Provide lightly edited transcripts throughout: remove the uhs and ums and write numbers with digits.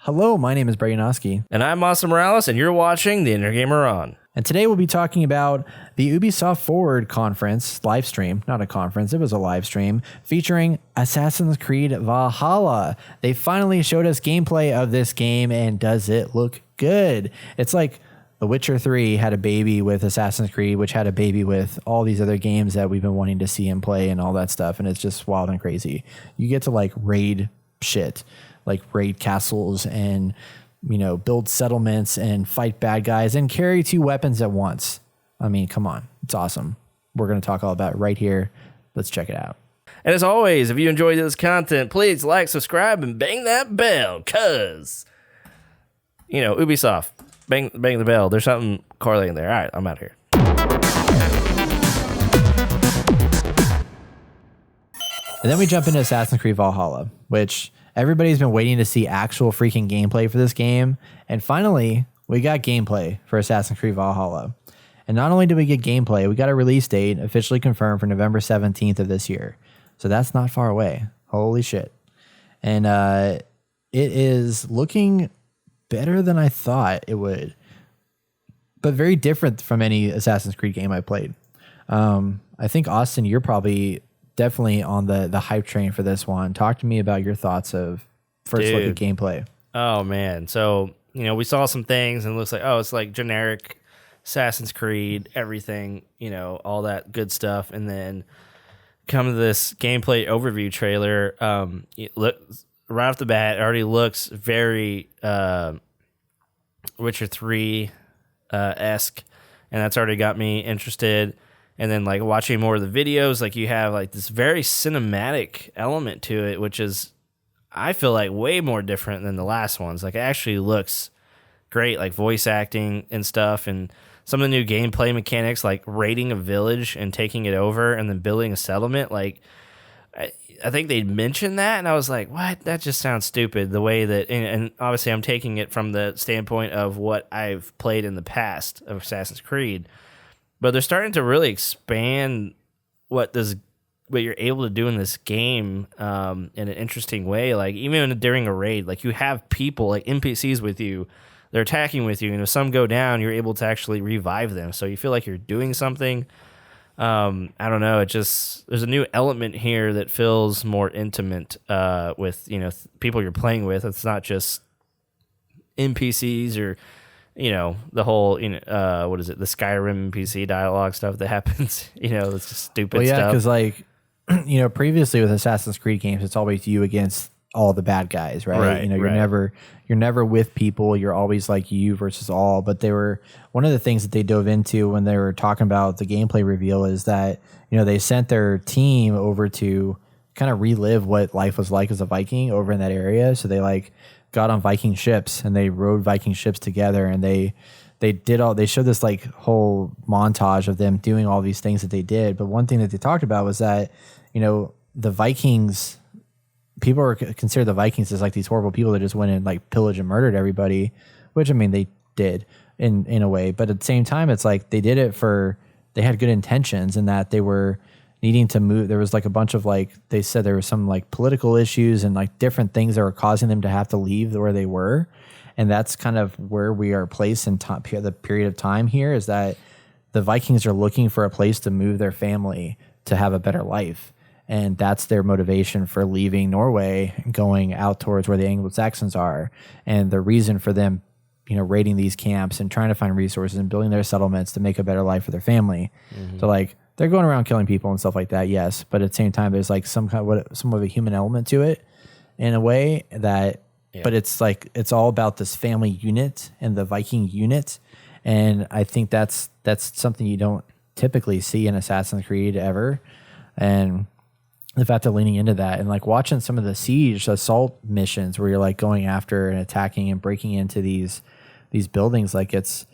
Hello, my name is Brayanoski. And I'm Austin Morales, and you're watching The Inner Gamer On. And today we'll be talking about the Ubisoft Forward conference, live stream, not a conference, it was a live stream, featuring Assassin's Creed Valhalla. They finally showed us gameplay of this game, and does it look good? It's like The Witcher 3 had a baby with Assassin's Creed, which had a baby with all these other games that we've been wanting to see him play and all that stuff, and it's just wild and crazy. You get to like raid shit, like raid castles and, you know, build settlements and fight bad guys and carry two weapons at once. I mean, come on. It's awesome. We're going to talk all about it right here. Let's check it out. And as always, if you enjoyed this content, please like, subscribe, and bang that bell, because, you know, Ubisoft, bang the bell. There's something correlating there. All right, I'm out of here. And then we jump into Assassin's Creed Valhalla, which everybody's been waiting to see actual freaking gameplay for this game. And finally, we got gameplay for Assassin's Creed Valhalla. And not only did we get gameplay, we got a release date officially confirmed for November 17th of this year. So that's not far away. Holy shit. And it is looking better than I thought it would, but very different from any Assassin's Creed game I played. I think, Austin, you're probably definitely on the hype train for this one. Talk to me about your thoughts of first look at gameplay. Oh, man. So, you know, we saw some things and it looks like, oh, it's like generic Assassin's Creed, everything, you know, all that good stuff. And then come to this gameplay overview trailer. Look, right off the bat, it already looks very Witcher 3 esque, and that's already got me interested. And then, like, watching more of the videos, like, you have, like, this very cinematic element to it, which is, I feel like, way more different than the last ones. Like, it actually looks great, like, voice acting and stuff, and some of the new gameplay mechanics, like raiding a village and taking it over and then building a settlement. Like, I think they mentioned that, and I was like, what? That just sounds stupid, the way that, and obviously I'm taking it from the standpoint of what I've played in the past of Assassin's Creed. But they're starting to really expand what you're able to do in this game in an interesting way. Like, even during a raid, like, you have people, like NPCs with you, they're attacking with you, and if some go down, you're able to actually revive them. So you feel like you're doing something. I don't know. There's a new element here that feels more intimate with, you know, people you're playing with. It's not just NPCs or, you know, the whole, you know, what is it, the Skyrim NPC dialogue stuff that happens, you know, it's just stupid stuff. Yeah, because, like, you know, previously with Assassin's Creed games, it's always you against all the bad guys, right? You know, you're never with people. You're always like you versus all. But they were, one of the things that they dove into when they were talking about the gameplay reveal is that, you know, they sent their team over to kind of relive what life was like as a Viking over in that area. So they, like, got on Viking ships and they rode Viking ships together, and they showed this, like, whole montage of them doing all these things that they did. But one thing that they talked about was that, you know, the Vikings, people are considered the Vikings as like these horrible people that just went and, like, pillaged and murdered everybody, which, I mean, they did in a way, but at the same time, it's like they did it they had good intentions, in that they were needing to move. There was, like, a bunch of, like, they said there was some, like, political issues and, like, different things that were causing them to have to leave where they were. And that's kind of where we are placed in the period of time here, is that the Vikings are looking for a place to move their family to have a better life. And that's their motivation for leaving Norway and going out towards where the Anglo-Saxons are. And the reason for them, you know, raiding these camps and trying to find resources and building their settlements to make a better life for their family. Mm-hmm. So, like, they're going around killing people and stuff like that, yes. But at the same time, there's, like, some of a human element to it in a way that, yeah. But it's like, it's all about this family unit and the Viking unit. And I think that's something you don't typically see in Assassin's Creed ever. And the fact they're leaning into that, and, like, watching some of the siege assault missions where you're, like, going after and attacking and breaking into these buildings, like, it's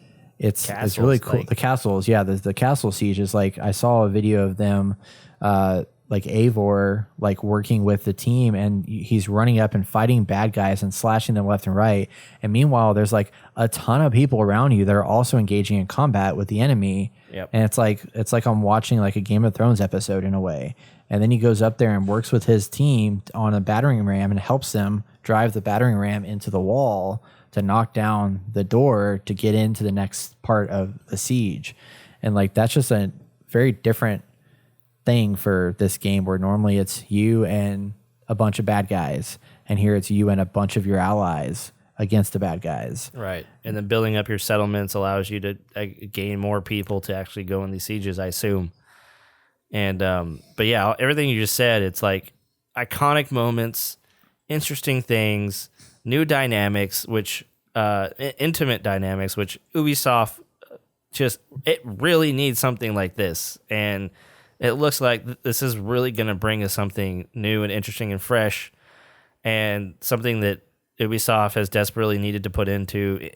really cool. Like, the castles, yeah, the castle siege is, like, I saw a video of them, like, like Eivor like working with the team, and he's running up and fighting bad guys and slashing them left and right. And meanwhile, there's like a ton of people around you that are also engaging in combat with the enemy. Yep. And it's like I'm watching like a Game of Thrones episode in a way. And then he goes up there and works with his team on a battering ram and helps them drive the battering ram into the wall to knock down the door to get into the next part of the siege. And like that's just a very different thing for this game, where normally it's you and a bunch of bad guys, and here it's you and a bunch of your allies against the bad guys. Right. And then building up your settlements allows you to gain more people to actually go in these sieges, I assume. And but yeah, everything you just said, it's like iconic moments, interesting things, new dynamics, which intimate dynamics, which Ubisoft it really needs something like this. And it looks like this is really going to bring us something new and interesting and fresh, and something that Ubisoft has desperately needed to put into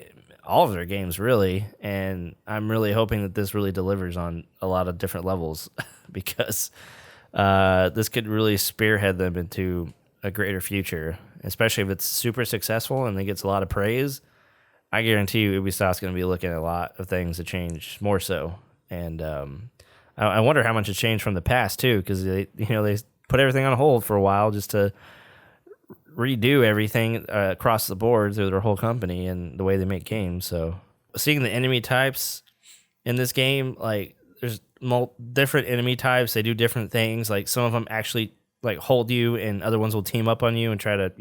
all of their games, really. And I'm really hoping that this really delivers on a lot of different levels because this could really spearhead them into a greater future, especially if it's super successful and it gets a lot of praise. I guarantee you Ubisoft's going to be looking at a lot of things to change more so. And I wonder how much has changed from the past too, because they put everything on hold for a while just to redo everything across the board through their whole company and the way they make games. So seeing the enemy types in this game, like there's different enemy types. They do different things. Like some of them actually like hold you, and other ones will team up on you and try to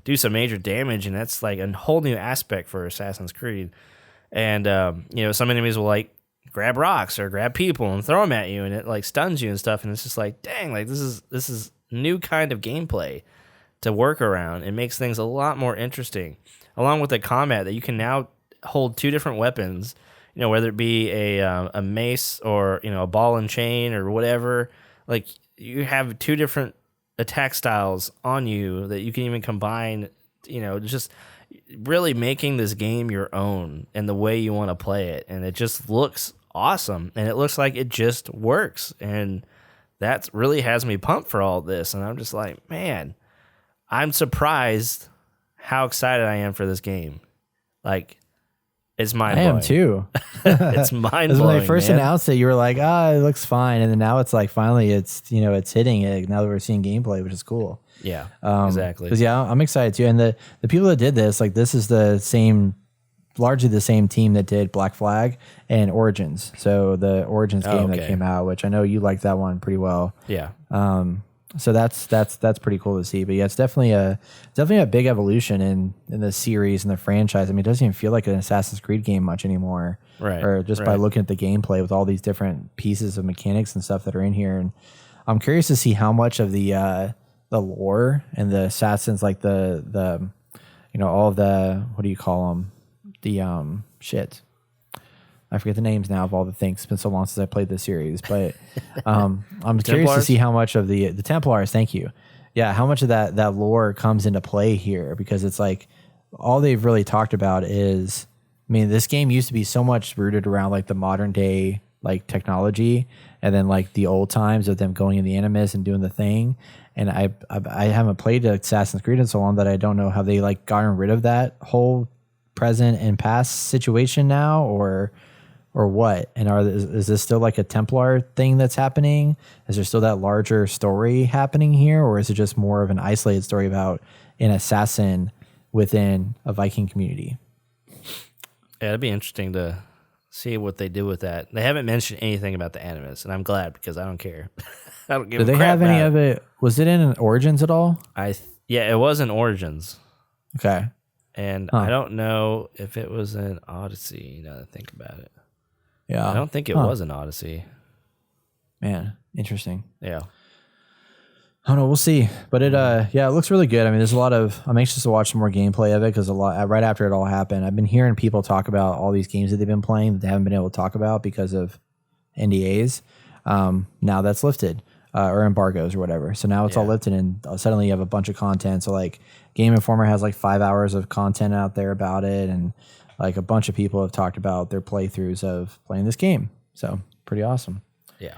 do some major damage. And that's like a whole new aspect for Assassin's Creed. And some enemies will like grab rocks or grab people and throw them at you, and it like stuns you and stuff. And it's just like, dang, like this is new kind of gameplay to work around. It makes things a lot more interesting, along with the combat that you can now hold two different weapons, whether it be a mace or a ball and chain or whatever. Like you have two different attack styles on you that you can even combine, just really making this game your own and the way you want to play it. And it just looks awesome, and it looks like it just works, and that really has me pumped for all this. And I'm just like, man, I'm surprised how excited I am for this game. Like, it's mind-blowing. I am too. It's mind-blowing, when they first announced it, you were like, it looks fine. And then now it's like, finally, it's hitting it now that we're seeing gameplay, which is cool. Yeah, exactly. Yeah, I'm excited too. And the people that did this, like, this is largely the same team that did Black Flag and Origins. So the Origins game that came out, which I know you liked that one pretty well. Yeah. So that's pretty cool to see. But yeah, it's definitely a big evolution in the series and the franchise. I mean, it doesn't even feel like an Assassin's Creed game much anymore. Right. Or just by looking at the gameplay with all these different pieces of mechanics and stuff that are in here. And I'm curious to see how much of the lore and the assassins, like the all of the, what do you call them? The I forget the names now of all the things. It's been so long since I played this series, but I'm curious to see how much of the Templars, thank you. Yeah, how much of that lore comes into play here, because it's like all they've really talked about is, I mean, this game used to be so much rooted around like the modern day like technology, and then like the old times of them going in the Animus and doing the thing. And I haven't played Assassin's Creed in so long that I don't know how they like gotten rid of that whole present and past situation now, or what? And is this still like a Templar thing that's happening? Is there still that larger story happening here, or is it just more of an isolated story about an assassin within a Viking community? Yeah, it'd be interesting to see what they do with that. They haven't mentioned anything about the Animus, and I'm glad, because I don't care. I don't give a crap. Did they have any of it? Was it in Origins at all? Yeah, it was in Origins. Okay. And I don't know if it was in Odyssey, now that I think about it. Yeah. I don't think it was an Odyssey. Man, interesting. Yeah. I don't know. We'll see. But it looks really good. I mean, I'm anxious to watch some more gameplay of it, because right after it all happened, I've been hearing people talk about all these games that they've been playing that they haven't been able to talk about because of NDAs. Now that's lifted, or embargoes or whatever. So now it's all lifted, and suddenly you have a bunch of content. So like Game Informer has like 5 hours of content out there about it, and like a bunch of people have talked about their playthroughs of playing this game. So pretty awesome. Yeah.